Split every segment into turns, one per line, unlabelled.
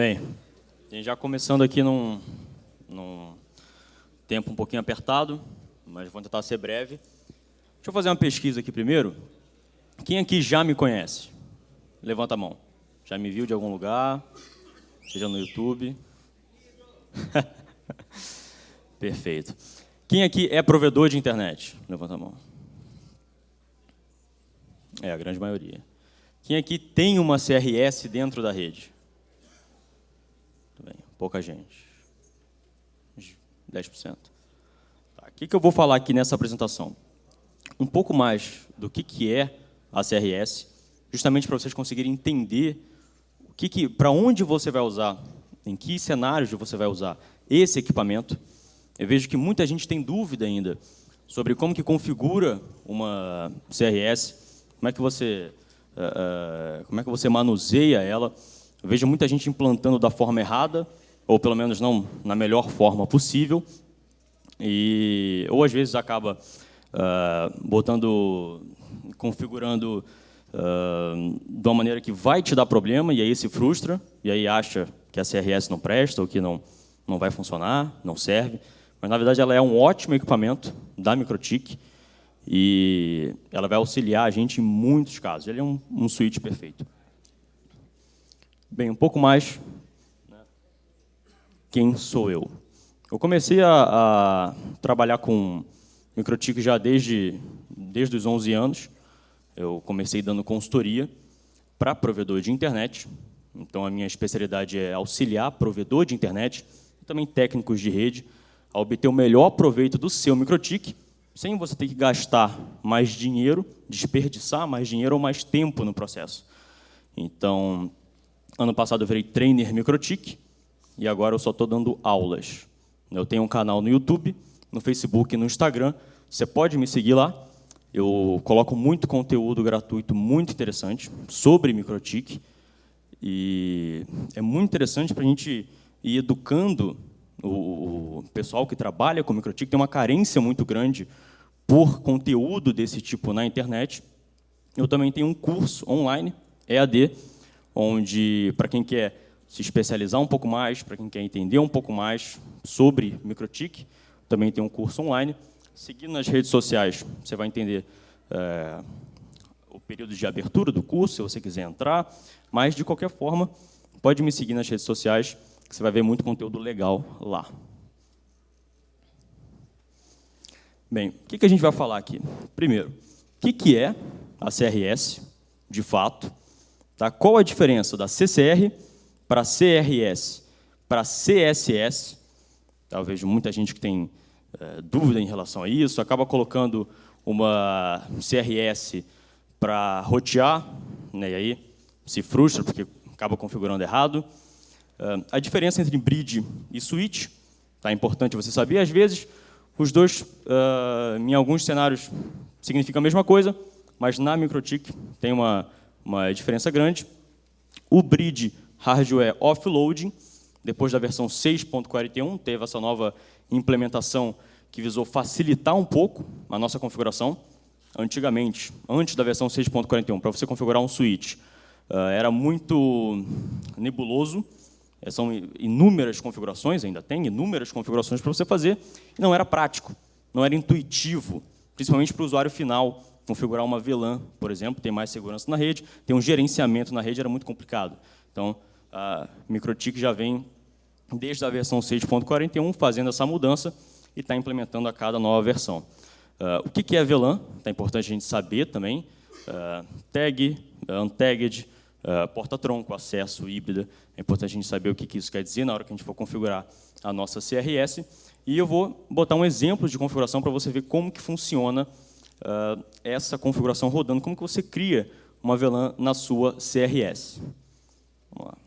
Bem, a gente já começando aqui num tempo um pouquinho apertado, mas vou tentar ser breve. Deixa eu fazer uma pesquisa aqui primeiro. Quem aqui já me conhece? Levanta a mão. Já me viu de algum lugar? Seja no YouTube? Perfeito. Quem aqui é provedor de internet? Levanta a mão. É, a grande maioria. Quem aqui tem uma CRS dentro da rede? Muito bem, pouca gente. 10%. Tá, o que eu vou falar aqui nessa apresentação? Um pouco mais do que é a CRS, justamente para vocês conseguirem entender para onde você vai usar, em que cenários você vai usar esse equipamento. Eu vejo que muita gente tem dúvida ainda sobre como que configura uma CRS, como é que você manuseia ela. Eu vejo muita gente implantando da forma errada, ou pelo menos não na melhor forma possível, ou às vezes acaba configurando de uma maneira que vai te dar problema, e aí se frustra, e aí acha que a CRS não presta, ou que não vai funcionar, não serve. Mas, na verdade, ela é um ótimo equipamento da MikroTik, e ela vai auxiliar a gente em muitos casos. Ele é um switch perfeito. Bem, um pouco mais, né? Quem sou eu? Eu comecei a trabalhar com MikroTik já desde os 11 anos. Eu comecei dando consultoria para provedor de internet. Então, a minha especialidade é auxiliar provedor de internet e também técnicos de rede a obter o melhor proveito do seu MikroTik, sem você ter que gastar mais dinheiro, desperdiçar mais dinheiro ou mais tempo no processo. Então, ano passado eu virei trainer MikroTik e agora eu só estou dando aulas. Eu tenho um canal no YouTube, no Facebook e no Instagram. Você pode me seguir lá. Eu coloco muito conteúdo gratuito, muito interessante, sobre MikroTik. E é muito interessante para a gente ir educando o pessoal que trabalha com MikroTik. Tem uma carência muito grande por conteúdo desse tipo na internet. Eu também tenho um curso online, EAD, onde, para quem quer se especializar um pouco mais, para quem quer entender um pouco mais sobre MikroTik, também tem um curso online. Seguindo nas redes sociais, você vai entender o período de abertura do curso, se você quiser entrar. Mas, de qualquer forma, pode me seguir nas redes sociais, que você vai ver muito conteúdo legal lá. Bem, o que a gente vai falar aqui? Primeiro, o que é a CRS, de fato? Tá? Qual a diferença da CCR para CRS para CSS? Tá? Eu vejo muita gente que tem dúvida em relação a isso, acaba colocando uma CRS para rotear, né, e aí se frustra porque acaba configurando errado. A diferença entre bridge e switch, tá? É importante você saber. Às vezes, os dois, em alguns cenários, significam a mesma coisa, mas na MikroTik tem uma diferença grande. O bridge hardware offloading, depois da versão 6.41, teve essa nova implementação que visou facilitar um pouco a nossa configuração. Antigamente, antes da versão 6.41, para você configurar um switch, era muito nebuloso. São inúmeras configurações, ainda tem inúmeras configurações para você fazer, e não era prático, não era intuitivo, principalmente para o usuário final. Configurar uma VLAN, por exemplo, tem mais segurança na rede, tem um gerenciamento na rede, era muito complicado. Então, a MikroTik já vem, desde a versão 6.41, fazendo essa mudança e está implementando a cada nova versão. O que é VLAN? É importante a gente saber também. Tag, untagged, porta-tronco, acesso, híbrida. É importante a gente saber o que isso quer dizer na hora que a gente for configurar a nossa CRS. E eu vou botar um exemplo de configuração para você ver como que funciona essa configuração rodando, como que você cria uma VLAN na sua CRS. Vamos lá.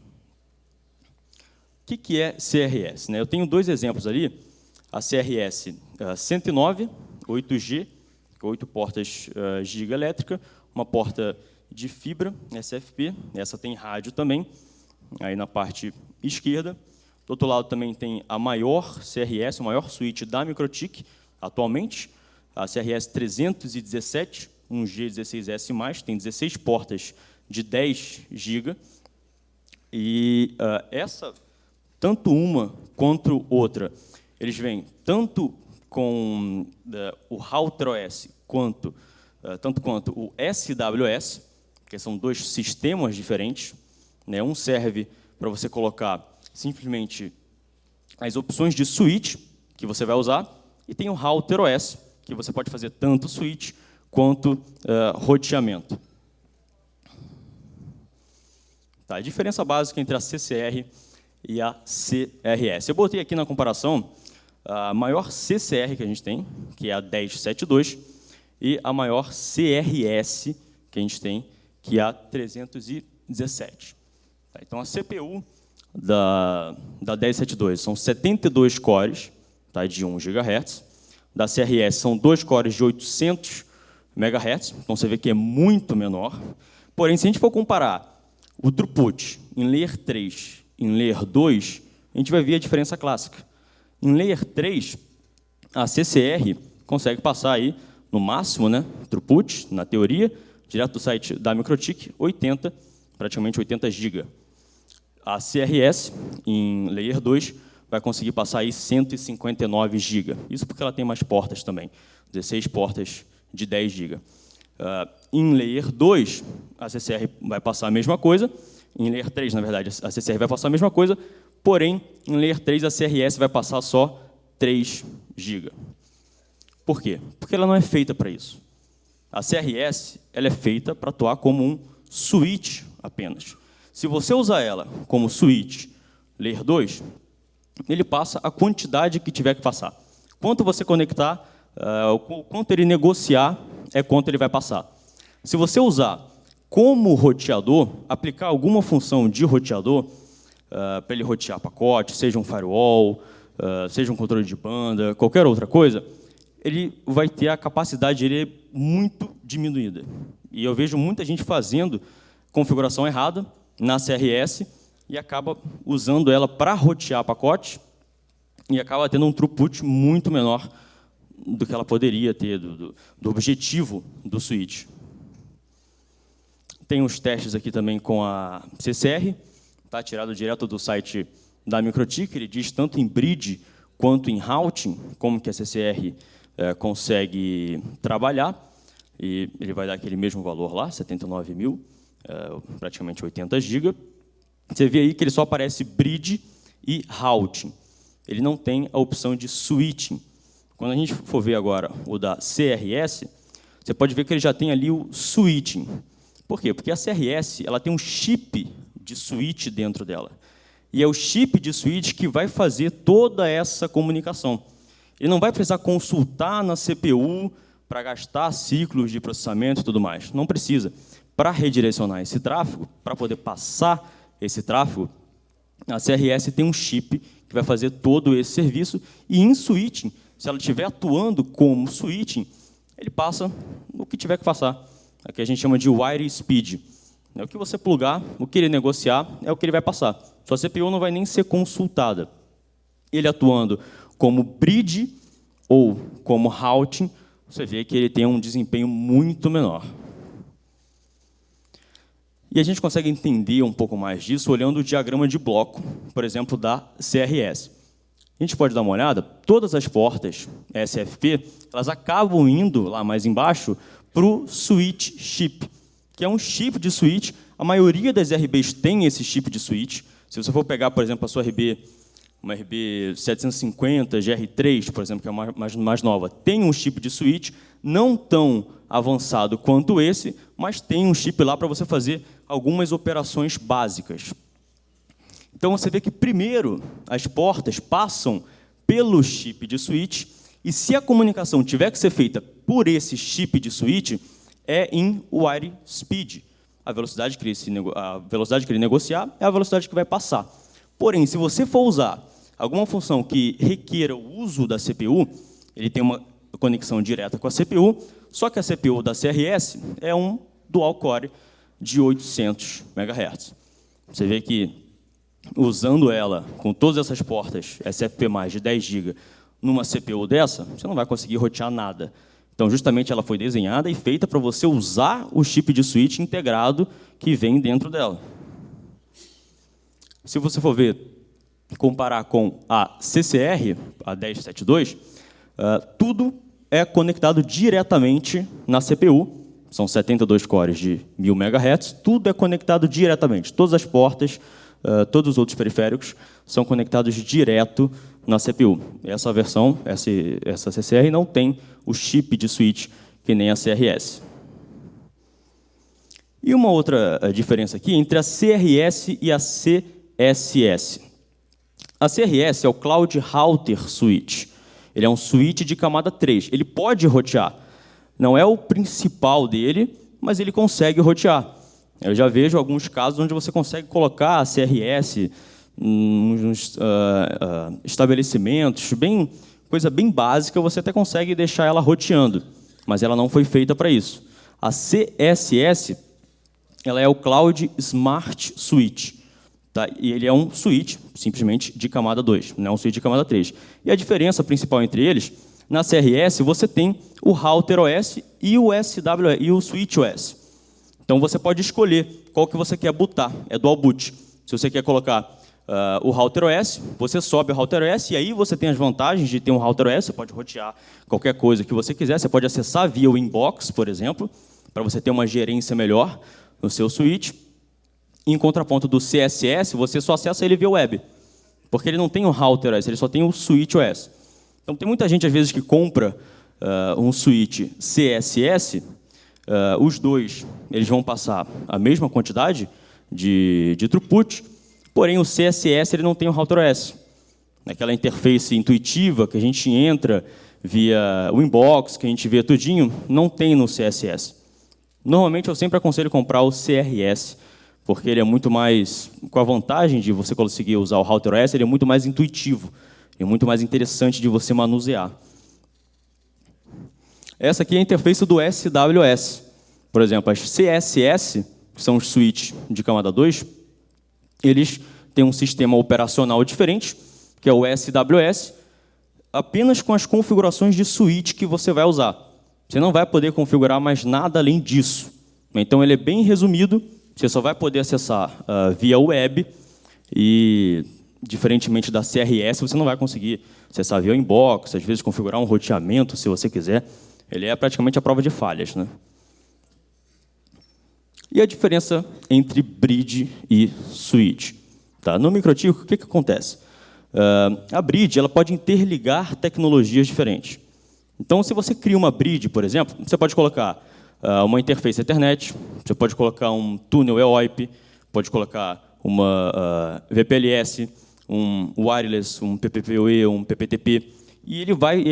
O que é CRS? Eu tenho dois exemplos ali. A CRS 109, 8G, 8 portas giga elétrica, uma porta de fibra, SFP, essa tem rádio também, aí na parte esquerda. Do outro lado também tem a maior CRS, o maior switch da MikroTik, atualmente, a CRS 317, 1G16S+, tem 16 portas de 10 GB. E tanto uma quanto outra, eles vêm tanto com o Router OS tanto quanto o SWS, que são dois sistemas diferentes, né? Um serve para você colocar simplesmente as opções de switch que você vai usar, e tem o Router OS, que você pode fazer tanto switch quanto roteamento. Tá, a diferença básica entre a CCR e a CRS. Eu botei aqui na comparação a maior CCR que a gente tem, que é a 1072, e a maior CRS que a gente tem, que é a 317. Tá, então, a CPU da 1072 são 72 cores, tá, de 1 GHz. Da CRS são 2 cores de 800 MHz, então você vê que é muito menor. Porém, se a gente for comparar o throughput em Layer 3 e em Layer 2, a gente vai ver a diferença clássica. Em Layer 3, a CCR consegue passar aí, no máximo, né, throughput, na teoria, direto do site da MikroTik, praticamente 80 GB. A CRS, em Layer 2, vai conseguir passar aí 159 GB. Isso porque ela tem mais portas também, 16 portas de 10 GB. Em Layer 2, a CCR vai passar a mesma coisa. Em Layer 3, na verdade, a CCR vai passar a mesma coisa, porém, em Layer 3, a CRS vai passar só 3 GB. Por quê? Porque ela não é feita para isso. A CRS ela é feita para atuar como um switch apenas. Se você usar ela como switch Layer 2, ele passa a quantidade que tiver que passar. Quanto você conectar, quanto ele negociar, é quanto ele vai passar. Se você usar como roteador, aplicar alguma função de roteador, para ele rotear pacote, seja um firewall, seja um controle de banda, qualquer outra coisa, ele vai ter a capacidade dele muito diminuída. E eu vejo muita gente fazendo configuração errada na CRS e acaba usando ela para rotear pacote e acaba tendo um throughput muito menor do que ela poderia ter, do objetivo do switch. Tem os testes aqui também com a CCR, tá, tirado direto do site da MikroTik, ele diz tanto em bridge quanto em routing, como que a CCR consegue trabalhar, e ele vai dar aquele mesmo valor lá, 79 mil, praticamente 80 GB. Você vê aí que ele só aparece bridge e routing. Ele não tem a opção de switching. Quando a gente for ver agora o da CRS, você pode ver que ele já tem ali o switching. Por quê? Porque a CRS ela tem um chip de switch dentro dela. E é o chip de switch que vai fazer toda essa comunicação. Ele não vai precisar consultar na CPU para gastar ciclos de processamento e tudo mais. Não precisa. Para redirecionar esse tráfego, para poder passar esse tráfego, a CRS tem um chip que vai fazer todo esse serviço. E em switching, se ela estiver atuando como switching, ele passa o que tiver que passar. Aqui a gente chama de wire speed. O que você plugar, o que ele negociar, é o que ele vai passar. Sua CPU não vai nem ser consultada. Ele atuando como bridge ou como routing, você vê que ele tem um desempenho muito menor. E a gente consegue entender um pouco mais disso olhando o diagrama de bloco, por exemplo, da CRS. A gente pode dar uma olhada, todas as portas SFP, elas acabam indo lá mais embaixo para o switch chip, que é um chip de switch. A maioria das RBs tem esse chip de switch. Se você for pegar, por exemplo, a sua RB, uma RB 750 GR3, por exemplo, que é a mais nova, tem um chip de switch, não tão avançado quanto esse, mas tem um chip lá para você fazer algumas operações básicas. Então, você vê que, primeiro, as portas passam pelo chip de switch, e se a comunicação tiver que ser feita por esse chip de switch, é em wire speed. A velocidade que ele negociar é a velocidade que vai passar. Porém, se você for usar alguma função que requeira o uso da CPU, ele tem uma conexão direta com a CPU, só que a CPU da CRS é um dual core de 800 MHz. Você vê que, usando ela com todas essas portas SFP+, de 10 GB, numa CPU dessa, você não vai conseguir rotear nada. Então, justamente, ela foi desenhada e feita para você usar o chip de switch integrado que vem dentro dela. Se você for ver, comparar com a CCR, a 1072, tudo é conectado diretamente na CPU. São 72 cores de 1000 MHz, tudo é conectado diretamente. Todas as portas, todos os outros periféricos são conectados direto na CPU. Essa versão, essa CCR, não tem o chip de switch que nem a CRS. E uma outra diferença aqui entre a CRS e a CSS. A CRS é o Cloud Router Switch. Ele é um switch de camada 3. Ele pode rotear. Não é o principal dele, mas ele consegue rotear. Eu já vejo alguns casos onde você consegue colocar a CRS nos estabelecimentos, coisa bem básica, você até consegue deixar ela roteando, mas ela não foi feita para isso. A CSS, ela é o Cloud Smart Switch, tá? E ele é um switch, simplesmente, de camada 2, não é um switch de camada 3. E a diferença principal entre eles, na CRS, você tem o Router OS e o SWE, e o Switch OS. Então, você pode escolher qual que você quer bootar, é dual boot. Se você quer colocar o Router OS, você sobe o Router OS e aí você tem as vantagens de ter um Router OS, você pode rotear qualquer coisa que você quiser, você pode acessar via o inbox, por exemplo, para você ter uma gerência melhor no seu switch. Em contraponto do CSS, você só acessa ele via web, porque ele não tem o Router OS, ele só tem o Switch OS. Então, tem muita gente, às vezes, que compra um switch CSS, os dois eles vão passar a mesma quantidade de throughput, porém, o CSS ele não tem o Router OS. Aquela interface intuitiva que a gente entra via o inbox, que a gente vê tudinho, não tem no CSS. Normalmente, eu sempre aconselho comprar o CRS, porque ele é muito mais, com a vantagem de você conseguir usar o Router OS, ele é muito mais intuitivo, é muito mais interessante de você manusear. Essa aqui é a interface do SWS. Por exemplo, as CSS, que são os switches de camada 2, eles têm um sistema operacional diferente, que é o SWS, apenas com as configurações de switch que você vai usar. Você não vai poder configurar mais nada além disso. Então, ele é bem resumido, você só vai poder acessar via web e, diferentemente da CRS, você não vai conseguir acessar via inbox, às vezes configurar um roteamento, se você quiser. Ele é praticamente a prova de falhas, né? E a diferença entre bridge e switch. Tá? No MikroTik, o que acontece? A bridge ela pode interligar tecnologias diferentes. Então, se você cria uma bridge, por exemplo, você pode colocar uma interface Ethernet, você pode colocar um túnel EOIP, pode colocar uma VPLS, um wireless, um PPPoE, um PPTP, e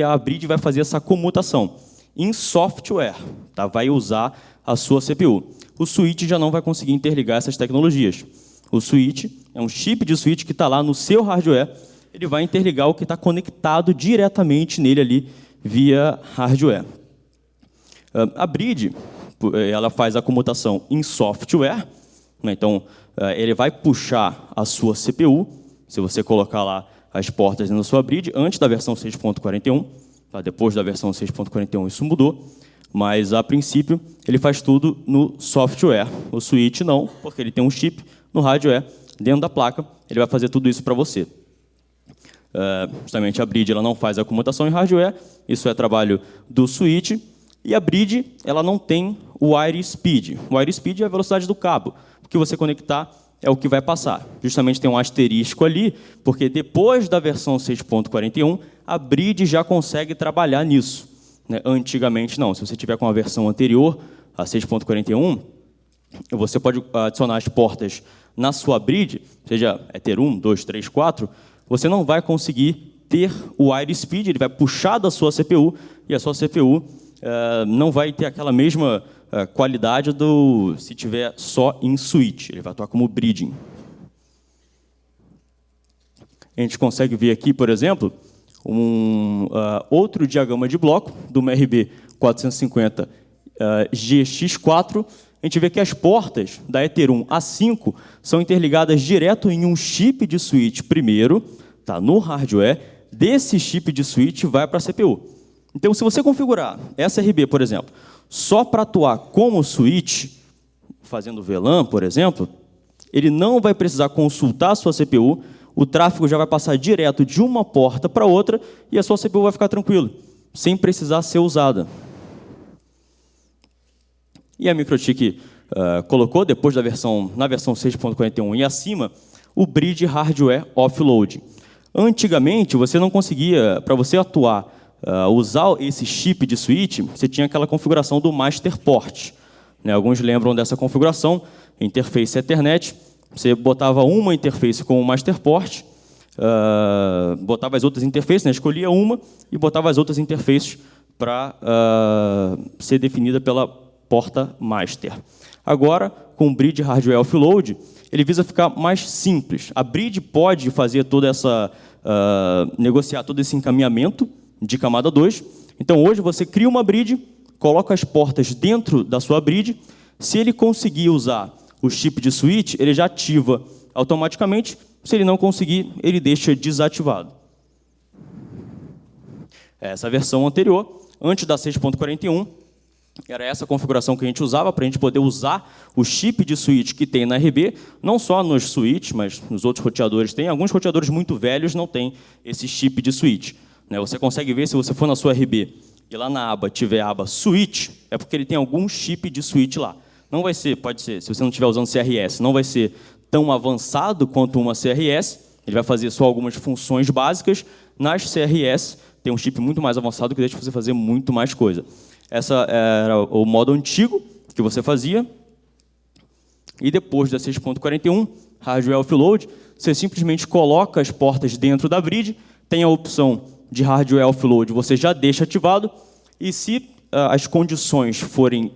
a bridge vai fazer essa comutação em software, tá? Vai usar a sua CPU. O switch já não vai conseguir interligar essas tecnologias. O switch é um chip de switch que está lá no seu hardware, ele vai interligar o que está conectado diretamente nele ali via hardware. A bridge, ela faz a comutação em software, né? Então, ele vai puxar a sua CPU, se você colocar lá as portas na sua bridge, antes da versão 6.41, tá? Depois da versão 6.41 isso mudou, mas, a princípio, ele faz tudo no software. O switch não, porque ele tem um chip no hardware, dentro da placa, ele vai fazer tudo isso para você. Justamente a bridge ela não faz a comutação em hardware, isso é trabalho do switch, e a bridge ela não tem o wire speed. O wire speed é a velocidade do cabo. O que você conectar é o que vai passar. Justamente tem um asterisco ali, porque depois da versão 6.41, a bridge já consegue trabalhar nisso. Antigamente, não. Se você tiver com a versão anterior, a 6.41, você pode adicionar as portas na sua bridge, seja Ether 1, 2, 3, 4, você não vai conseguir ter o wire speed, ele vai puxar da sua CPU, e a sua CPU não vai ter aquela mesma qualidade do se tiver só em switch, ele vai atuar como bridging. A gente consegue ver aqui, por exemplo, outro diagrama de bloco do MRB 450 GX4, a gente vê que as portas da Ether 1 a 5 são interligadas direto em um chip de switch primeiro, tá, no hardware, desse chip de switch vai para a CPU. Então, se você configurar essa RB, por exemplo, só para atuar como switch, fazendo VLAN, por exemplo, ele não vai precisar consultar a sua CPU, o tráfego já vai passar direto de uma porta para outra e a sua CPU vai ficar tranquilo, sem precisar ser usada. E a MikroTik colocou, depois na versão 6.41 e acima, o Bridge Hardware Offload. Antigamente, você não conseguia, para você atuar, usar esse chip de switch, você tinha aquela configuração do Master Port. Né? Alguns lembram dessa configuração, interface Ethernet, você botava uma interface com o Master Port, botava as outras interfaces, né? Escolhia uma e botava as outras interfaces para ser definida pela porta Master. Agora, com o Bridge Hardware Offload, ele visa ficar mais simples. A Bridge pode fazer toda essa negociar todo esse encaminhamento de camada 2. Então, hoje, você cria uma Bridge, coloca as portas dentro da sua Bridge. Se ele conseguir usar o chip de switch, ele já ativa automaticamente. Se ele não conseguir, ele deixa desativado. Essa versão anterior, antes da 6.41, era essa configuração que a gente usava para a gente poder usar o chip de switch que tem na RB, não só nos switch, mas nos outros roteadores tem. Alguns roteadores muito velhos não têm esse chip de switch. Né? Você consegue ver, se você for na sua RB e lá na aba tiver a aba switch, é porque ele tem algum chip de switch lá. Não vai ser, pode ser, se você não estiver usando CRS, não vai ser tão avançado quanto uma CRS, ele vai fazer só algumas funções básicas. Nas CRS, tem um chip muito mais avançado que deixa você fazer muito mais coisa. Essa era o modo antigo que você fazia. E depois da 6.41, Hardware Offload, você simplesmente coloca as portas dentro da Bridge, tem a opção de Hardware Offload, você já deixa ativado, e se as condições forem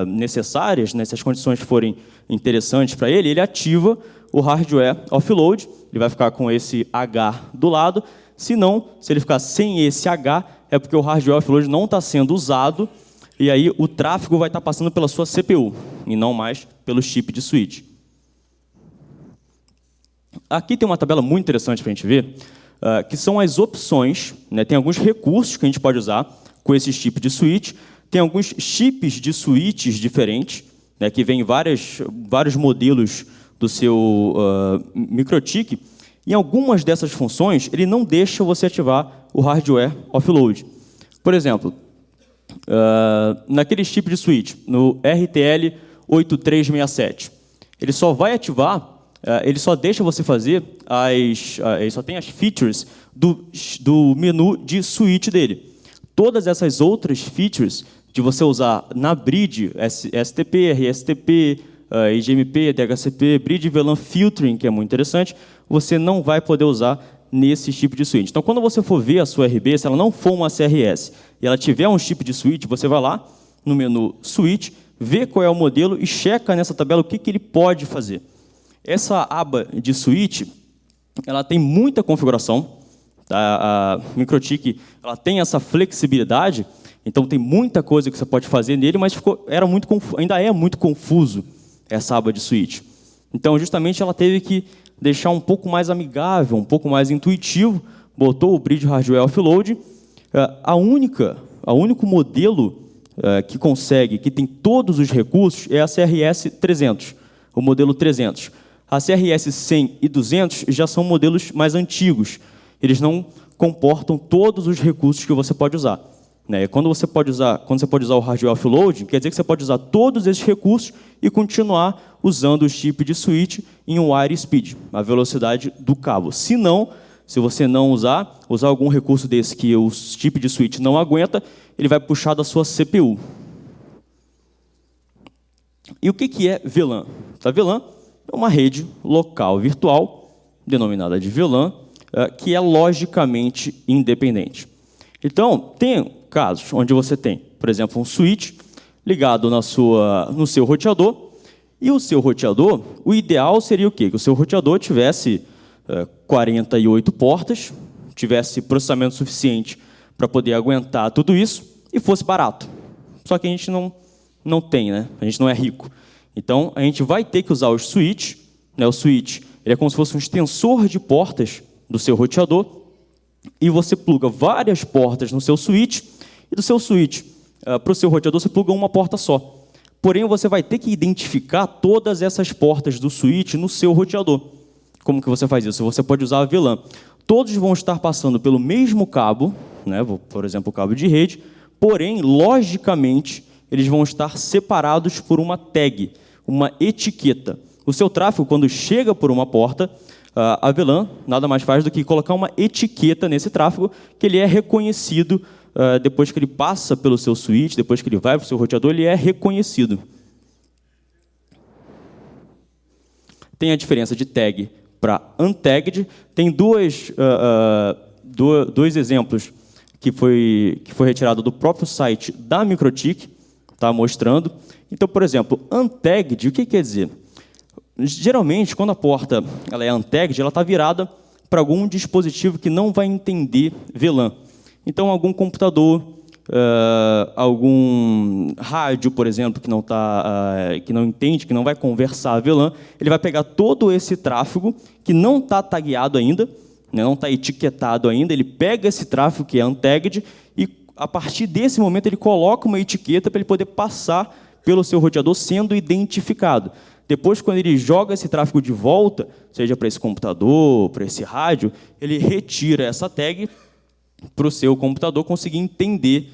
necessárias, né, se as condições forem interessantes para ele, ele ativa o Hardware Offload, ele vai ficar com esse H do lado. Se não, se ele ficar sem esse H, é porque o Hardware Offload não está sendo usado, e aí o tráfego vai estar passando pela sua CPU, e não mais pelo chip de switch. Aqui tem uma tabela muito interessante para a gente ver, que são as opções, né? Tem alguns recursos que a gente pode usar com esse chip de switch, tem alguns chips de switches diferentes, né, que vem vários modelos do seu MikroTik. Em algumas dessas funções, ele não deixa você ativar o Hardware Offload. Por exemplo, naquele chip de switch, no RTL 8367, ele só vai ativar, ele só deixa você fazer, ele só tem as features do menu de switch dele. Todas essas outras features de você usar na Bridge, STP, RSTP, IGMP, DHCP, Bridge VLAN Filtering, que é muito interessante, você não vai poder usar nesse chip de switch. Então, quando você for ver a sua RB, se ela não for uma CRS e ela tiver um chip de switch, você vai lá no menu Switch, vê qual é o modelo e checa nessa tabela o que ele pode fazer. Essa aba de switch, ela tem muita configuração. A MikroTik, ela tem essa flexibilidade, então tem muita coisa que você pode fazer nele, mas ainda é muito confuso essa aba de switch. Então, justamente, ela teve que deixar um pouco mais amigável, um pouco mais intuitivo, botou o Bridge Hardware Offload. O único modelo que tem todos os recursos é a CRS 300, o modelo 300. A CRS 100 e 200 já são modelos mais antigos. Eles não comportam todos os recursos que você pode usar. Né? Quando você pode usar o Hardware Offload, quer dizer que você pode usar todos esses recursos e continuar usando o chip de switch em um wire speed, a velocidade do cabo. Se não, se você não usar algum recurso desse que o chip de switch não aguenta, ele vai puxar da sua CPU. E o que é VLAN? VLAN é uma rede local virtual, denominada de VLAN, que é logicamente independente. Então, tem casos onde você tem, por exemplo, um switch ligado no seu roteador, e o seu roteador, o ideal seria o quê? Que o seu roteador tivesse 48 portas, tivesse processamento suficiente para poder aguentar tudo isso e fosse barato. Só que a gente não tem, né? A gente não é rico. Então, a gente vai ter que usar o switch. Né? O switch ele é como se fosse um extensor de portas do seu roteador, e você pluga várias portas no seu switch, e do seu switch para o seu roteador você pluga uma porta só. porém você vai ter que identificar todas essas portas do switch no seu roteador. Como que você faz isso? Você pode usar a VLAN. Todos vão estar passando pelo mesmo cabo, né? Por exemplo, o cabo de rede, porém, logicamente, eles vão estar separados por uma tag, uma etiqueta. O seu tráfego, quando chega por uma porta, a VLAN nada mais faz do que colocar uma etiqueta nesse tráfego, que ele é reconhecido depois que ele passa pelo seu switch, depois que ele vai para o seu roteador, ele é reconhecido. Tem a diferença de tag para untagged. Tem dois exemplos que foi retirado do próprio site da MikroTik, tá mostrando. Então, por exemplo, untagged, o que quer dizer? Geralmente, quando a porta ela é untagged, ela está virada para algum dispositivo que não vai entender VLAN. Então, algum computador, algum rádio, por exemplo, que não entende, que não vai conversar VLAN, ele vai pegar todo esse tráfego que não está tagueado ainda, né, não está etiquetado ainda, ele pega esse tráfego que é untagged e, a partir desse momento, ele coloca uma etiqueta para ele poder passar pelo seu roteador sendo identificado. Depois, quando ele joga esse tráfego de volta, seja para esse computador, para esse rádio, ele retira essa tag para o seu computador conseguir entender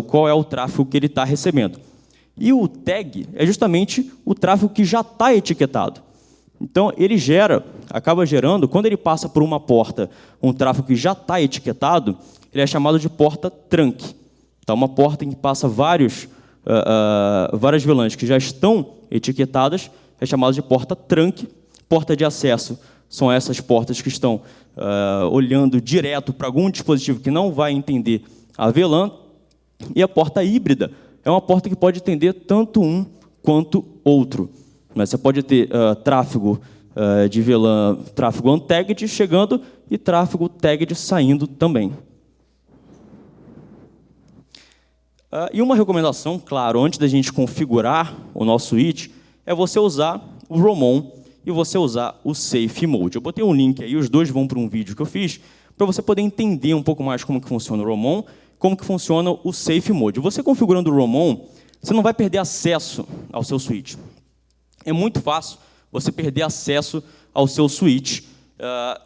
qual é o tráfego que ele está recebendo. E o tag é justamente o tráfego que já está etiquetado. Então, ele acaba gerando, quando ele passa por uma porta, um tráfego que já está etiquetado, ele é chamado de porta trunk. Então, uma porta em que passa várias VLANs que já estão etiquetadas, é chamado de porta trunk. Porta de acesso são essas portas que estão olhando direto para algum dispositivo que não vai entender a VLAN. E a porta híbrida é uma porta que pode entender tanto um quanto outro. Mas você pode ter tráfego de VLAN, tráfego untagged chegando e tráfego tagged saindo também. E uma recomendação, claro, antes da gente configurar o nosso switch, é você usar o ROMON e você usar o Safe Mode. Eu botei um link aí, os dois vão para um vídeo que eu fiz, para você poder entender um pouco mais como que funciona o ROMON, como que funciona o Safe Mode. Você configurando o ROMON, você não vai perder acesso ao seu switch. É muito fácil você perder acesso ao seu switch.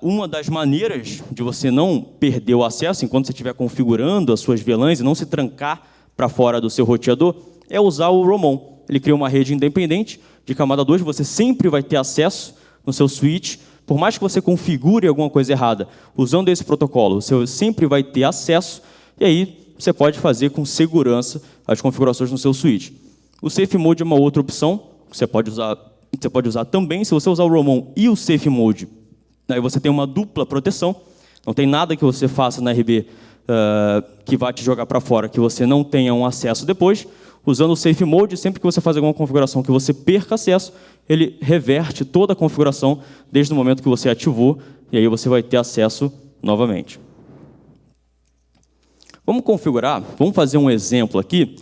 Uma das maneiras de você não perder o acesso enquanto você estiver configurando as suas VLANs e não se trancar para fora do seu roteador é usar o ROMON. Ele cria uma rede independente de camada 2, você sempre vai ter acesso no seu switch. Por mais que você configure alguma coisa errada, usando esse protocolo, você sempre vai ter acesso, e aí você pode fazer com segurança as configurações no seu switch. O Safe Mode é uma outra opção, que você pode usar também. Se você usar o ROMON e o Safe Mode, aí você tem uma dupla proteção, não tem nada que você faça na RB que vai te jogar para fora, que você não tenha um acesso depois. Usando o Safe Mode, sempre que você faz alguma configuração que você perca acesso, ele reverte toda a configuração desde o momento que você ativou, e aí você vai ter acesso novamente. Vamos configurar, vamos fazer um exemplo aqui,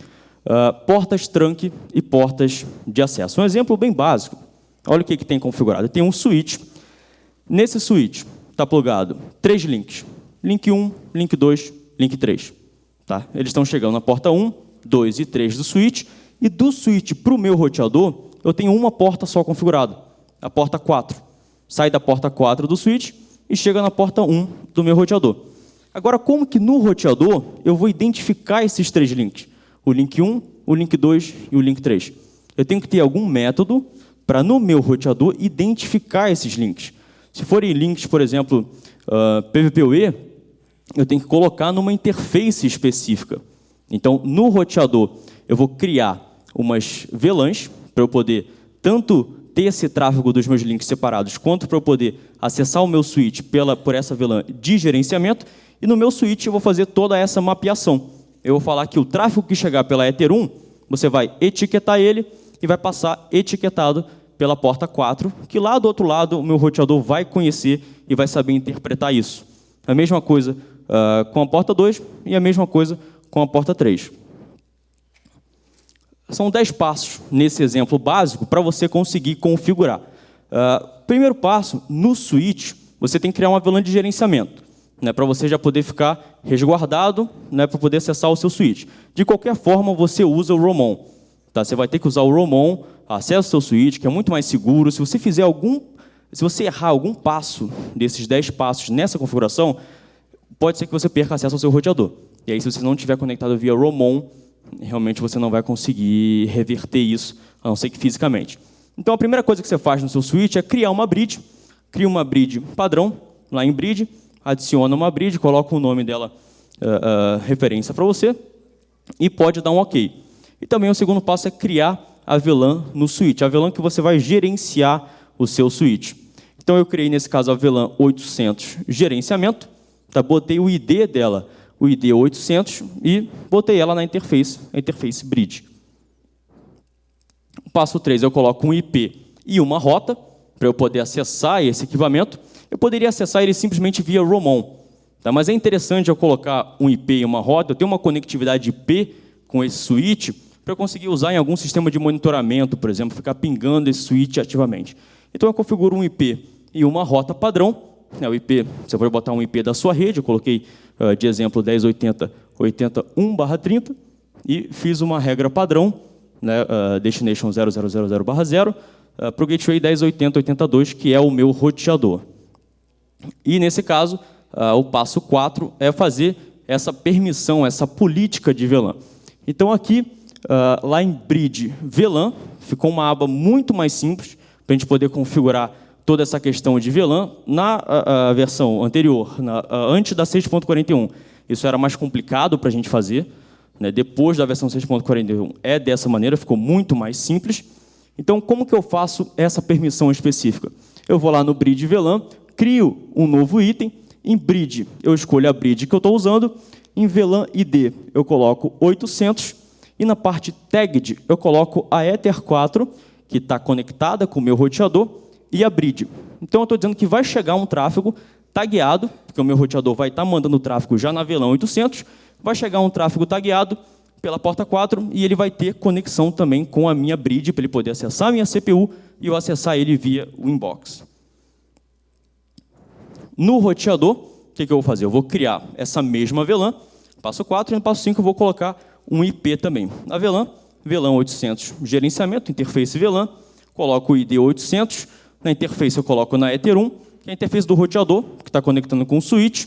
portas trunk e portas de acesso. Um exemplo bem básico. Olha o que tem configurado. Tem um switch. Nesse switch está plugado 3 links. Link 1, link 2, link 3. Tá? Eles estão chegando na porta 1, 2 e 3 do switch, e do switch para o meu roteador, eu tenho uma porta só configurada, a porta 4. Sai da porta 4 do switch e chega na porta 1 do meu roteador. Agora, como que no roteador eu vou identificar esses 3 links? O link 1, o link 2 e o link 3. Eu tenho que ter algum método para, no meu roteador, identificar esses links. Se forem links, por exemplo, PVPoE, eu tenho que colocar numa interface específica. Então, no roteador, eu vou criar umas VLANs para eu poder tanto ter esse tráfego dos meus links separados, quanto para eu poder acessar o meu switch por essa VLAN de gerenciamento. E no meu switch eu vou fazer toda essa mapeação. Eu vou falar que o tráfego que chegar pela Ether 1, você vai etiquetar ele e vai passar etiquetado pela porta 4, que lá do outro lado o meu roteador vai conhecer e vai saber interpretar isso. A mesma coisa com a porta 2 e a mesma coisa com a porta 3. São 10 passos nesse exemplo básico para você conseguir configurar. Primeiro passo, no switch, você tem que criar uma VLAN de gerenciamento, né, para você já poder ficar resguardado, né, para poder acessar o seu switch. De qualquer forma, você usa o ROMON. Tá? Você vai ter que usar o ROM-on, acessa o seu switch, que é muito mais seguro. Se você errar algum passo desses 10 passos nessa configuração, pode ser que você perca acesso ao seu roteador. E aí, se você não estiver conectado via ROM-on, realmente você não vai conseguir reverter isso, a não ser que fisicamente. Então, a primeira coisa que você faz no seu switch é criar uma bridge. Cria uma bridge padrão, lá em bridge, adiciona uma bridge, coloca o nome dela, referência para você, e pode dar um OK. E também o segundo passo é criar a VLAN no switch, a VLAN que você vai gerenciar o seu switch. Então, eu criei, nesse caso, a VLAN 800 gerenciamento, tá? Botei o ID dela, o ID 800, e botei ela na interface, a interface bridge. Passo 3, eu coloco um IP e uma rota, para eu poder acessar esse equipamento. Eu poderia acessar ele simplesmente via ROM-on, tá? Mas é interessante eu colocar um IP e uma rota, eu tenho uma conectividade IP com esse switch, para eu conseguir usar em algum sistema de monitoramento, por exemplo, ficar pingando esse switch ativamente. Então, eu configuro um IP e uma rota padrão. O IP, você pode botar um IP da sua rede, eu coloquei de exemplo 10.80.81/30 e fiz uma regra padrão, né, destination 0000/0, para o gateway 10.80.82, que é o meu roteador. E, nesse caso, o passo 4 é fazer essa permissão, essa política de VLAN. Então, aqui, lá em Bridge VLAN, ficou uma aba muito mais simples para a gente poder configurar toda essa questão de VLAN. Na versão anterior, antes da 6.41, isso era mais complicado para a gente fazer, né? Depois da versão 6.41 é dessa maneira, ficou muito mais simples. Então, como que eu faço essa permissão específica? Eu vou lá no Bridge VLAN, crio um novo item. Em Bridge, eu escolho a Bridge que eu estou usando. Em VLAN ID, eu coloco 800. E na parte Tagged, eu coloco a Ether 4, que está conectada com o meu roteador, e a Bridge. Então, eu estou dizendo que vai chegar um tráfego tagueado, porque o meu roteador vai estar mandando o tráfego já na VLAN 800, vai chegar um tráfego tagueado pela porta 4 e ele vai ter conexão também com a minha bridge, para ele poder acessar a minha CPU e eu acessar ele via o inbox. No roteador, o que eu vou fazer? Eu vou criar essa mesma VLAN, passo 4, e no passo 5 eu vou colocar um IP também. Na VLAN 800 gerenciamento, interface VLAN, coloco o ID 800, na interface eu coloco na Ether 1, que é a interface do roteador, que está conectando com o switch,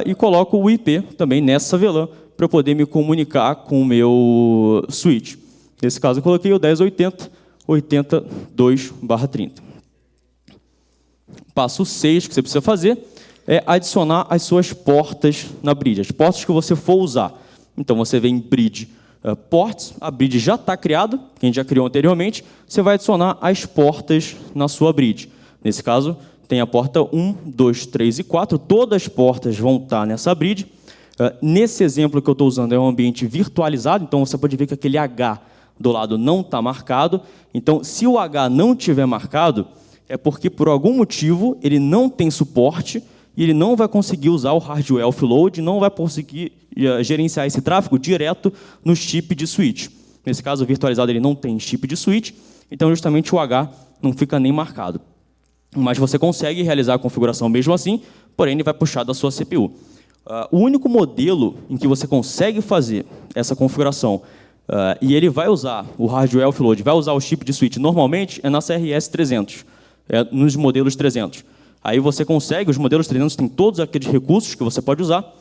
e coloco o IP também nessa VLAN, para eu poder me comunicar com o meu switch. Nesse caso, eu coloquei o 10.80.82/30. Passo 6 que você precisa fazer é adicionar as suas portas na bridge, as portas que você for usar. Então, você vem em bridge ports, a bridge já está criada, que a gente já criou anteriormente, você vai adicionar as portas na sua bridge. Nesse caso, tem a porta 1, 2, 3 e 4, todas as portas vão estar nessa bridge. Nesse exemplo que eu estou usando é um ambiente virtualizado, então você pode ver que aquele H do lado não está marcado. Então, se o H não estiver marcado, é porque, por algum motivo, ele não tem suporte e ele não vai conseguir usar o hardware offload, não vai conseguir gerenciar esse tráfego direto no chip de switch. Nesse caso, o virtualizado ele não tem chip de switch, então justamente o H não fica nem marcado. Mas você consegue realizar a configuração mesmo assim, porém ele vai puxar da sua CPU. O único modelo em que você consegue fazer essa configuração e ele vai usar o hardware offload, vai usar o chip de switch normalmente, é na CRS 300, nos modelos 300. Aí você consegue, os modelos 300 têm todos aqueles recursos que você pode usar,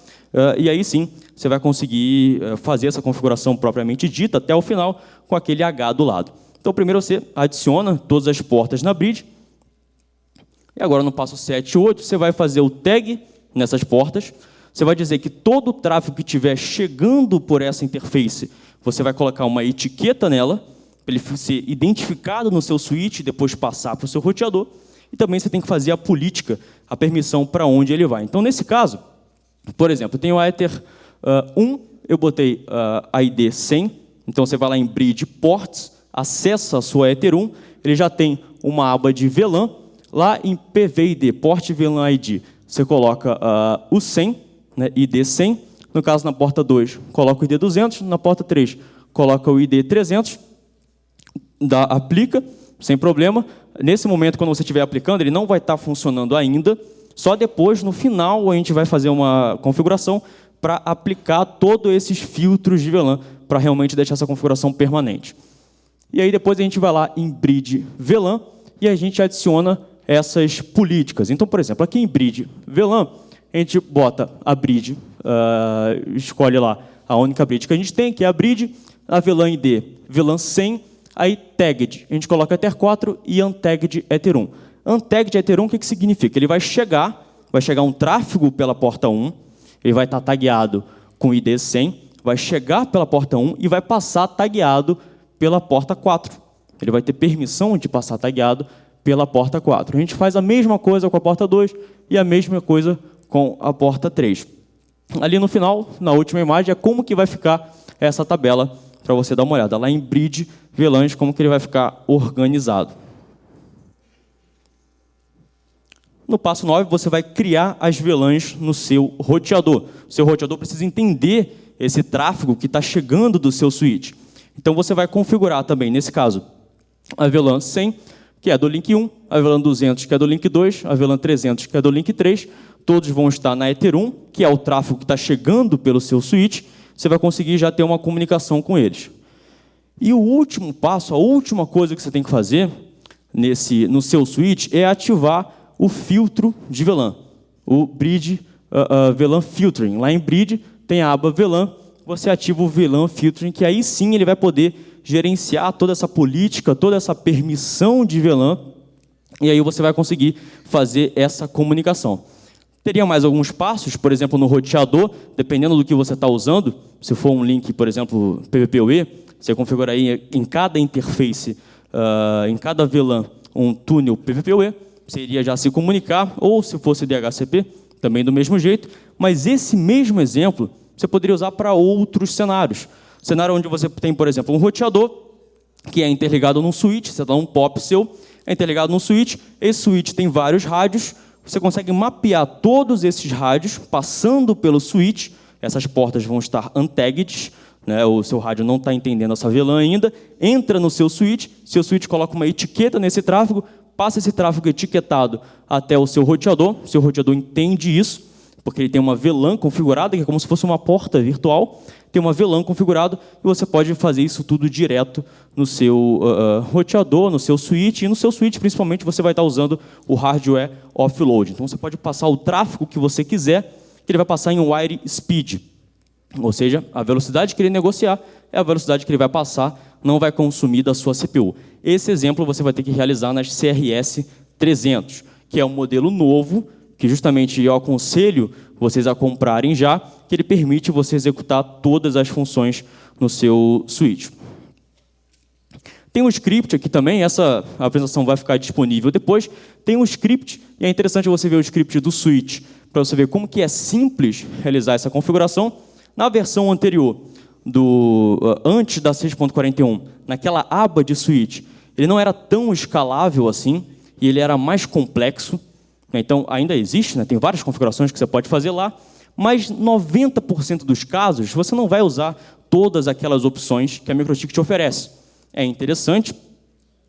e aí sim, você vai conseguir fazer essa configuração propriamente dita até o final com aquele H do lado. Então, primeiro você adiciona todas as portas na bridge, e agora no passo 7 e 8, você vai fazer o tag nessas portas, você vai dizer que todo o tráfego que estiver chegando por essa interface, você vai colocar uma etiqueta nela, para ele ser identificado no seu switch e depois passar para o seu roteador. E também você tem que fazer a política, a permissão para onde ele vai. Então, nesse caso, por exemplo, eu tenho a Ether 1, eu botei a ID 100, então você vai lá em Bridge Ports, acessa a sua Ether 1, ele já tem uma aba de VLAN, lá em PVID, Port VLAN ID, você coloca o 100, né, ID 100, no caso na porta 2, coloca o ID 200, na porta 3, coloca o ID 300, aplica, sem problema. Nesse momento, quando você estiver aplicando, ele não vai estar funcionando ainda, só depois, no final, a gente vai fazer uma configuração para aplicar todos esses filtros de VLAN, para realmente deixar essa configuração permanente. E aí depois a gente vai lá em Bridge VLAN e a gente adiciona essas políticas. Então, por exemplo, aqui em Bridge VLAN, a gente bota a Bridge, escolhe lá a única bridge que a gente tem, que é a Bridge, a VLAN ID, VLAN 100, aí tagged, a gente coloca Ether 4 e untagged Ether 1. Untagged Ether 1, o que significa? Ele vai chegar um tráfego pela porta 1, ele vai estar tagueado com ID 100, vai chegar pela porta 1 e vai passar tagueado pela porta 4. Ele vai ter permissão de passar tagueado pela porta 4. A gente faz a mesma coisa com a porta 2 e a mesma coisa com a porta 3. Ali no final, na última imagem, é como que vai ficar essa tabela, para você dar uma olhada. Lá em Bridge VLANs, como que ele vai ficar organizado. No passo 9, você vai criar as VLANs no seu roteador. O seu roteador precisa entender esse tráfego que está chegando do seu switch. Então, você vai configurar também, nesse caso, a VLAN 100, que é do link 1, a VLAN 200, que é do link 2, a VLAN 300, que é do link 3. Todos vão estar na Ether 1, que é o tráfego que está chegando pelo seu switch. Você vai conseguir já ter uma comunicação com eles. E o último passo, a última coisa que você tem que fazer no seu switch é ativar o filtro de VLAN, o Bridge VLAN Filtering. Lá em Bridge tem a aba VLAN, você ativa o VLAN Filtering, que aí sim ele vai poder gerenciar toda essa política, toda essa permissão de VLAN, e aí você vai conseguir fazer essa comunicação. Teria mais alguns passos, por exemplo, no roteador, dependendo do que você está usando. Se for um link, por exemplo, PVPoE, você configura aí em cada interface, em cada VLAN, um túnel PVPoE, você iria já se comunicar, ou se fosse DHCP, também do mesmo jeito. Mas esse mesmo exemplo, você poderia usar para outros cenários. Cenário onde você tem, por exemplo, um roteador, que é interligado num switch, você dá um POP seu, é interligado num switch, esse switch tem vários rádios, você consegue mapear todos esses rádios, passando pelo switch, essas portas vão estar untagged, né, o seu rádio não está entendendo essa VLAN ainda, entra no seu switch coloca uma etiqueta nesse tráfego, passa esse tráfego etiquetado até o seu roteador entende isso, porque ele tem uma VLAN configurada, que é como se fosse uma porta virtual, tem uma VLAN configurada, e você pode fazer isso tudo direto no seu roteador, no seu switch, e no seu switch, principalmente, você vai estar usando o hardware offload. Então, você pode passar o tráfego que você quiser, que ele vai passar em wire speed, ou seja, a velocidade que ele negociar é a velocidade que ele vai passar, não vai consumir da sua CPU. Esse exemplo você vai ter que realizar nas CRS 300, que é um modelo novo, que justamente eu aconselho vocês a comprarem já, que ele permite você executar todas as funções no seu switch. Tem um script aqui também, essa apresentação vai ficar disponível depois. Tem um script, e é interessante você ver o script do switch, para você ver como que é simples realizar essa configuração. Na versão anterior, antes da 6.41, naquela aba de switch, ele não era tão escalável assim, e ele era mais complexo. Então, ainda existe, né? Tem várias configurações que você pode fazer lá, mas 90% dos casos, você não vai usar todas aquelas opções que a MikroTik te oferece. É interessante,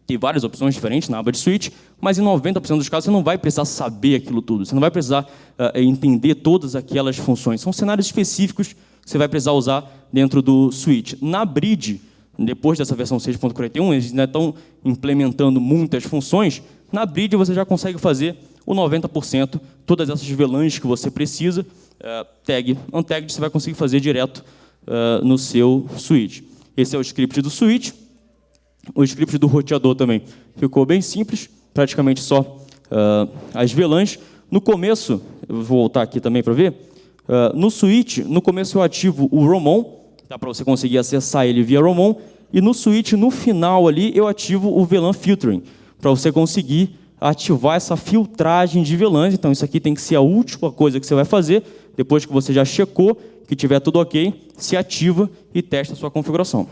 tem várias opções diferentes na aba de switch, mas em 90% dos casos você não vai precisar saber aquilo tudo, você não vai precisar entender todas aquelas funções. São cenários específicos que você vai precisar usar dentro do switch. Na Bridge, depois dessa versão 6.41, eles ainda estão implementando muitas funções. Na Bridge você já consegue fazer o 90%, todas essas VLANs que você precisa, tag, untagged, você vai conseguir fazer direto no seu switch. Esse é o script do switch. O script do roteador também ficou bem simples, praticamente só as VLANs. No começo, eu vou voltar aqui também para ver, no switch, no começo eu ativo o Roamon, dá para você conseguir acessar ele via Roamon, e no switch, no final ali, eu ativo o VLAN Filtering, para você conseguir ativar essa filtragem de VLANs. Então, isso aqui tem que ser a última coisa que você vai fazer, depois que você já checou, que tiver tudo ok, se ativa e testa a sua configuração.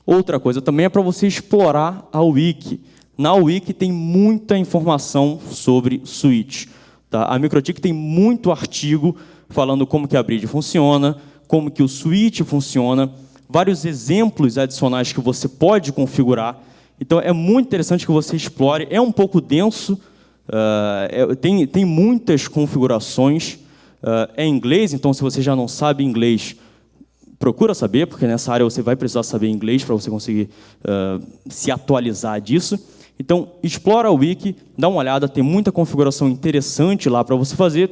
Outra coisa também é para você explorar a Wiki. Na Wiki tem muita informação sobre switch. Tá? A MikroTik tem muito artigo falando como que a Bridge funciona, como que o switch funciona, vários exemplos adicionais que você pode configurar. Então, é muito interessante que você explore. É um pouco denso, tem muitas configurações. É em inglês, então, se você já não sabe inglês, procura saber, porque nessa área você vai precisar saber inglês para você conseguir se atualizar disso. Então, explora o wiki, dá uma olhada, tem muita configuração interessante lá para você fazer,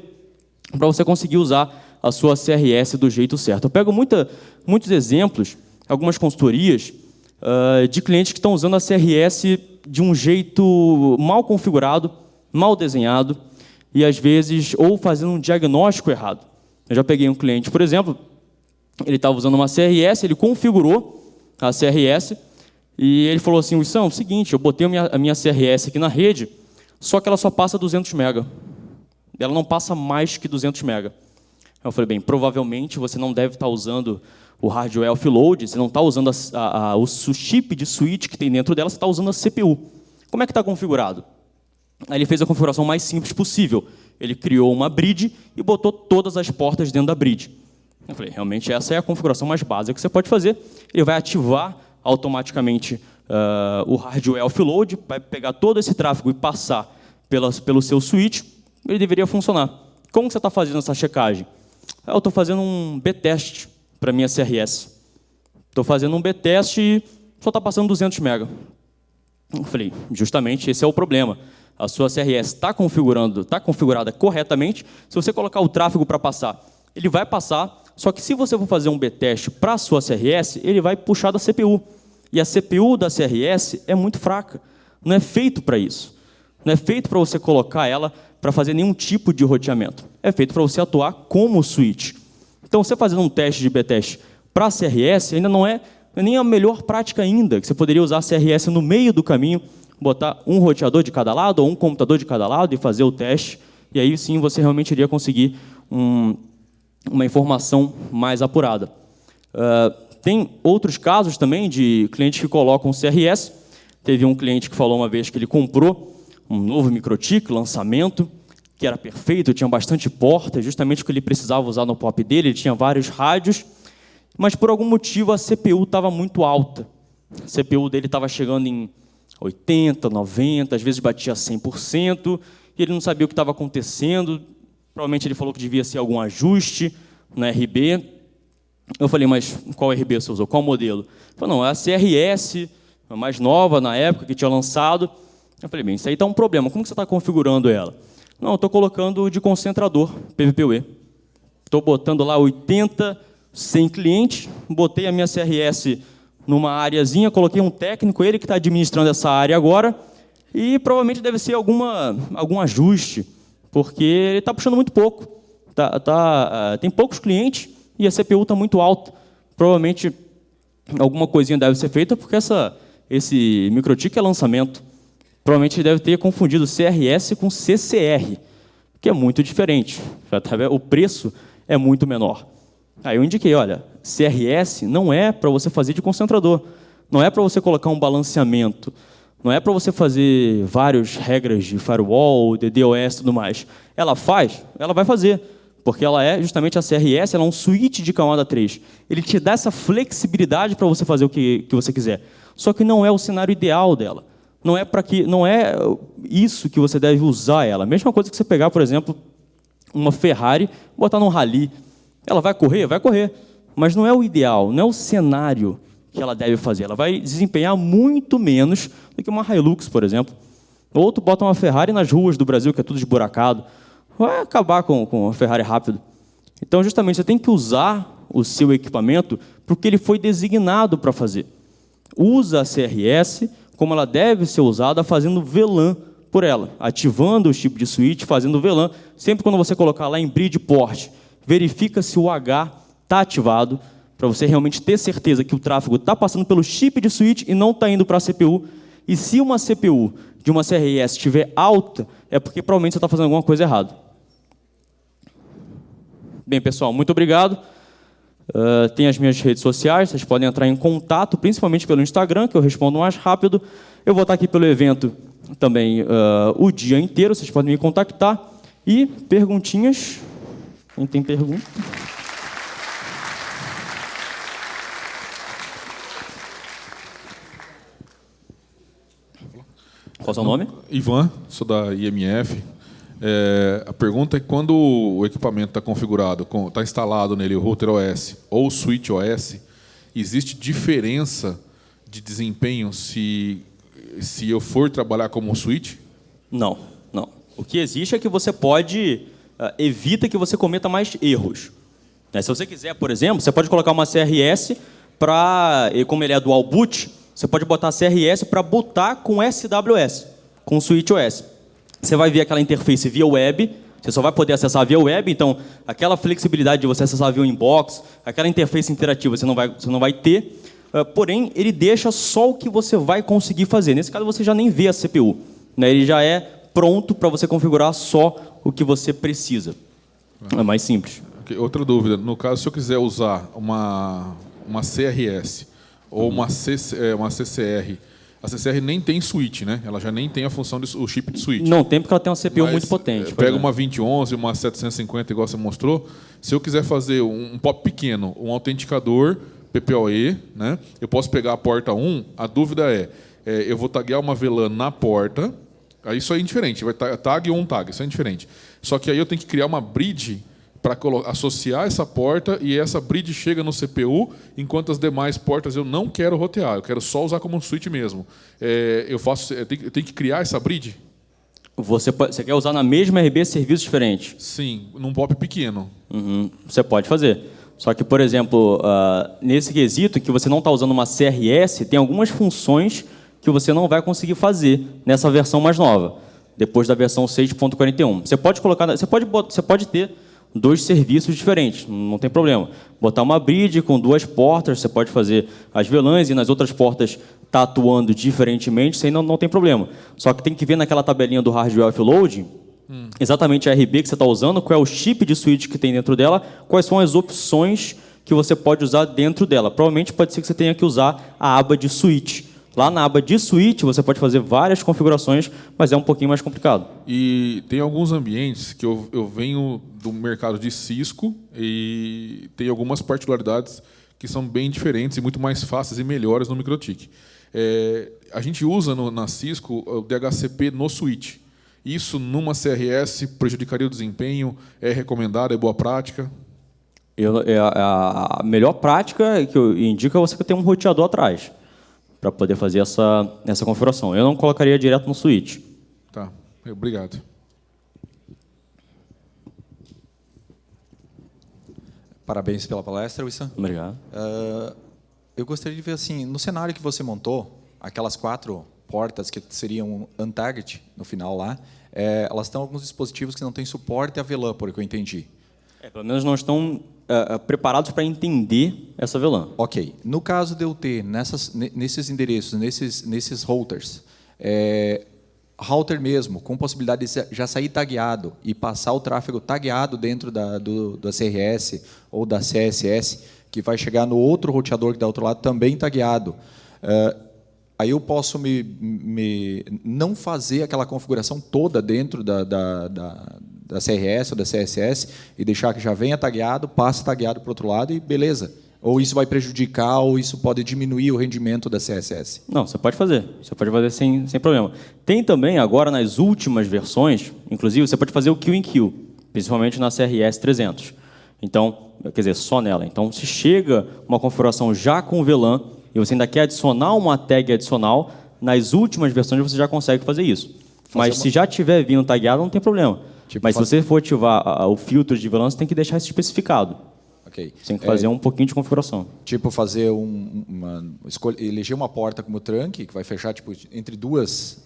para você conseguir usar a sua CRS do jeito certo. Eu pego muitos exemplos, algumas consultorias, de clientes que estão usando a CRS de um jeito mal configurado, mal desenhado, e às vezes, ou fazendo um diagnóstico errado. Eu já peguei um cliente, por exemplo, ele estava usando uma CRS, ele configurou a CRS, e ele falou assim, Wilson, é o seguinte, eu botei a minha CRS aqui na rede, só que ela só passa 200 MB. Ela não passa mais que 200 MB. Eu falei, bem, provavelmente você não deve estar usando o hardware offload, você não está usando o chip de switch que tem dentro dela, você está usando a CPU. Como é que está configurado? Aí ele fez a configuração mais simples possível. Ele criou uma bridge e botou todas as portas dentro da bridge. Eu falei, realmente essa é a configuração mais básica que você pode fazer. Ele vai ativar automaticamente o hardware offload, vai pegar todo esse tráfego e passar pelo seu switch, ele deveria funcionar. Como você está fazendo essa checagem? Eu estou fazendo um B-test para a minha CRS. Estou fazendo um B-test e só está passando 200 MB. Eu falei, justamente esse é o problema. A sua CRS está configurada corretamente. Se você colocar o tráfego para passar, ele vai passar, só que se você for fazer um B-test para a sua CRS, ele vai puxar da CPU. E a CPU da CRS é muito fraca. Não é feito para isso. Não é feito para você colocar ela para fazer nenhum tipo de roteamento. É feito para você atuar como switch. Então, você fazendo um teste de B-test para a CRS, ainda não é nem a melhor prática ainda, que você poderia usar a CRS no meio do caminho, botar um roteador de cada lado ou um computador de cada lado e fazer o teste, e aí sim você realmente iria conseguir uma informação mais apurada. Tem outros casos também de clientes que colocam CRS. Teve um cliente que falou uma vez que ele comprou um novo microtik, lançamento, que era perfeito, tinha bastante porta, justamente o que ele precisava usar no POP dele, ele tinha vários rádios, mas por algum motivo a CPU estava muito alta. A CPU dele estava chegando em 80%, 90%, às vezes batia 100%, e ele não sabia o que estava acontecendo. Provavelmente ele falou que devia ser algum ajuste na RB. Eu falei, mas qual RB você usou? Qual modelo? Ele falou, não, é a CRS, a mais nova na época, que tinha lançado. Eu falei, bem, isso aí está um problema, como que você está configurando ela? Não, eu estou colocando de concentrador, PVPoE. Estou botando lá 80, 100 clientes, botei a minha CRS numa areazinha, coloquei um técnico, ele que está administrando essa área agora, e provavelmente deve ser algum ajuste, porque ele está puxando muito pouco. Tem poucos clientes e a CPU está muito alta. Provavelmente alguma coisinha deve ser feita, porque esse microtik é lançamento. Provavelmente ele deve ter confundido CRS com CCR, que é muito diferente. O preço é muito menor. Aí eu indiquei, olha, CRS não é para você fazer de concentrador, não é para você colocar um balanceamento, não é para você fazer várias regras de firewall, de DOS e tudo mais. Ela vai fazer, porque ela é justamente a CRS, ela é um switch de camada 3. Ele te dá essa flexibilidade para você fazer o que você quiser. Só que não é o cenário ideal dela. Não é isso que você deve usar ela. A mesma coisa que você pegar, por exemplo, uma Ferrari, botar num rally. Ela vai correr? Vai correr. Mas não é o ideal, não é o cenário que ela deve fazer. Ela vai desempenhar muito menos do que uma Hilux, por exemplo. Ou tu bota uma Ferrari nas ruas do Brasil, que é tudo esburacado. Vai acabar com a Ferrari rápido. Então, justamente, você tem que usar o seu equipamento para o que ele foi designado para fazer. Usa a CRS como ela deve ser usada, fazendo VLAN por ela, ativando o chip de switch, fazendo VLAN. Sempre quando você colocar lá em bridge port, verifica se o H está ativado, para você realmente ter certeza que o tráfego está passando pelo chip de switch e não está indo para a CPU. E se uma CPU de uma CRS estiver alta, é porque provavelmente você está fazendo alguma coisa errada. Bem, pessoal, muito obrigado. Tem as minhas redes sociais, vocês podem entrar em contato, principalmente pelo Instagram, que eu respondo mais rápido. Eu vou estar aqui pelo evento também o dia inteiro, vocês podem me contactar. E perguntinhas? Quem tem pergunta? Qual é o seu nome?
Ivan, sou da IMF. A pergunta é quando o equipamento está configurado, está instalado nele o Router OS ou o Switch OS, existe diferença de desempenho se eu for trabalhar como um switch?
Não, não. O que existe é que você pode evita que você cometa mais erros. Né? Se você quiser, por exemplo, você pode colocar uma CRS para, como ele é dual boot, você pode botar a CRS para botar com SWS, com Switch OS. Você vai ver aquela interface via web, você só vai poder acessar via web, então aquela flexibilidade de você acessar via inbox, aquela interface interativa você não vai ter, porém ele deixa só o que você vai conseguir fazer. Nesse caso você já nem vê a CPU, né? Ele já é pronto para você configurar só o que você precisa. É mais simples.
Okay. Outra dúvida, no caso se eu quiser usar uma CRS ou uma CCR, a CCR nem tem switch, né? Ela já nem tem a função o chip de switch.
Não tem porque ela tem uma CPU
Mas,
muito potente.
Pega uma 2011, uma 750, igual você mostrou. Se eu quiser fazer um POP pequeno, um autenticador PPoE, né? Eu posso pegar a porta 1. A dúvida eu vou taguear uma VLAN na porta. Aí isso é indiferente. Vai tag ou um tag, isso é indiferente. Só que aí eu tenho que criar uma bridge para associar essa porta e essa bridge chega no CPU, enquanto as demais portas eu não quero rotear, eu quero só usar como um switch mesmo. Eu tenho que criar essa bridge?
Você quer usar na mesma RB serviços diferentes?
Sim, num POP pequeno.
Você pode fazer. Só que, por exemplo, nesse quesito que você não está usando uma CRS, tem algumas funções que você não vai conseguir fazer nessa versão mais nova, depois da versão 6.41. Você pode ter 2 serviços diferentes, não tem problema. Botar uma bridge com 2 portas, você pode fazer as VLANs e nas outras portas está atuando diferentemente, isso aí não tem problema. Só que tem que ver naquela tabelinha do hardware offload exatamente a RB que você está usando, qual é o chip de switch que tem dentro dela, quais são as opções que você pode usar dentro dela. Provavelmente pode ser que você tenha que usar a aba de switch. Lá na aba de switch você pode fazer várias configurações, mas é um pouquinho mais complicado.
E tem alguns ambientes que eu venho do mercado de Cisco e tem algumas particularidades que são bem diferentes e muito mais fáceis e melhores no MikroTik. A gente usa na Cisco o DHCP no switch. Isso numa CRS prejudicaria o desempenho? É recomendado? É boa prática?
A melhor prática que eu indico é você ter um roteador atrás, para poder fazer essa configuração. Eu não colocaria direto no switch.
Tá, obrigado.
Parabéns pela palestra, Wissam.
Obrigado.
Eu gostaria de ver, assim, no cenário que você montou, aquelas 4 portas que seriam untagged no final lá, elas têm alguns dispositivos que não têm suporte a VLAN, por que eu entendi.
Pelo menos não estão preparados para entender essa VLAN.
Ok. No caso de eu ter nesses endereços, nesses routers, router mesmo, com possibilidade de já sair tagueado e passar o tráfego tagueado dentro da CRS ou da CSS, que vai chegar no outro roteador que dá do outro lado, também tagueado. Aí eu posso não fazer aquela configuração toda dentro da CRS ou da CSS e deixar que já venha tagueado, passe tagueado para o outro lado e beleza. Ou isso vai prejudicar, ou isso pode diminuir o rendimento da CSS?
Não, você pode fazer. Você pode fazer sem problema. Tem também, agora, nas últimas versões, inclusive, você pode fazer o Kill in Kill, principalmente na CRS 300. Então, quer dizer, só nela. Então, se chega uma configuração já com VLAN e você ainda quer adicionar uma tag adicional, nas últimas versões você já consegue fazer isso. Mas se já tiver vindo tagueado, não tem problema. Mas se você for ativar o filtro de VLAN, você tem que deixar isso especificado.
Okay.
Você tem que fazer um pouquinho de configuração.
Tipo, fazer eleger uma porta como trunk, que vai fechar entre duas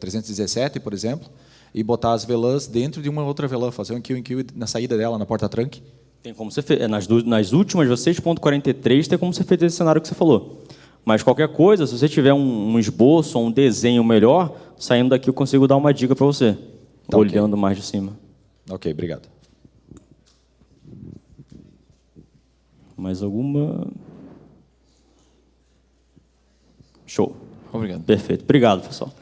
317, por exemplo, e botar as VLANs dentro de uma outra VLAN, fazer um kill in kill na saída dela, na porta trunk.
Tem como você fez. Nas últimas 6.43 tem como você fez esse cenário que você falou. Mas qualquer coisa, se você tiver um esboço ou um desenho melhor, saindo daqui eu consigo dar uma dica para você, tá, olhando mais de cima.
Ok, obrigado.
Mais alguma? Show.
Obrigado.
Perfeito. Obrigado, pessoal.